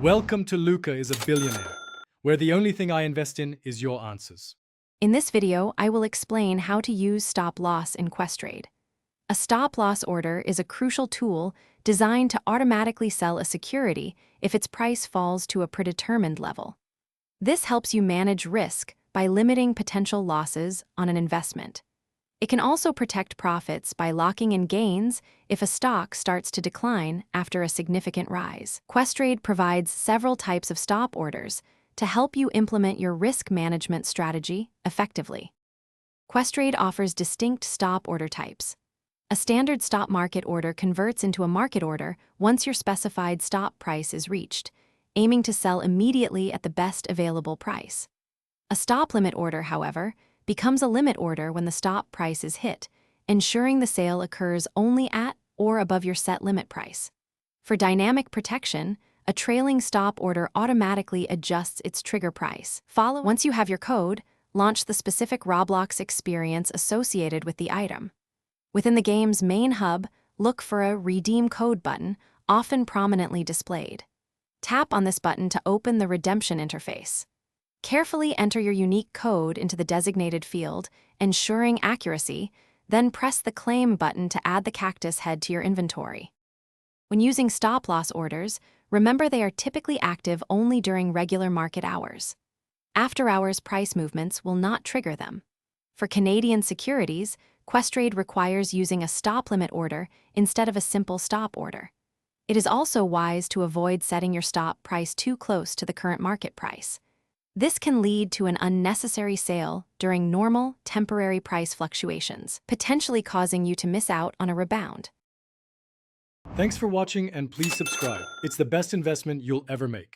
Welcome to Luca is a Billionaire, where the only thing I invest in is your answers. In this video, I will explain how to use stop loss in Questrade. A stop loss order is a crucial tool designed to automatically sell a security if its price falls to a predetermined level. This helps you manage risk by limiting potential losses on an investment. It can also protect profits by locking in gains if a stock starts to decline after a significant rise. Questrade provides several types of stop orders to help you implement your risk management strategy effectively. Questrade offers distinct stop order types. A standard stop market order converts into a market order once your specified stop price is reached, aiming to sell immediately at the best available price. A stop limit order, however, becomes a limit order when the stop price is hit, ensuring the sale occurs only at or above your set limit price. For dynamic protection, a trailing stop order automatically adjusts its trigger price. Once you have your code, launch the specific Roblox experience associated with the item. Within the game's main hub, look for a Redeem Code button, often prominently displayed. Tap on this button to open the redemption interface. Carefully enter your unique code into the designated field, ensuring accuracy, then press the Claim button to add the cactus head to your inventory. When using stop-loss orders, remember they are typically active only during regular market hours. After-hours price movements will not trigger them. For Canadian securities, Questrade requires using a stop limit order instead of a simple stop order. It is also wise to avoid setting your stop price too close to the current market price. This can lead to an unnecessary sale during normal, temporary price fluctuations, potentially causing you to miss out on a rebound. Thanks for watching and please subscribe. It's the best investment you'll ever make.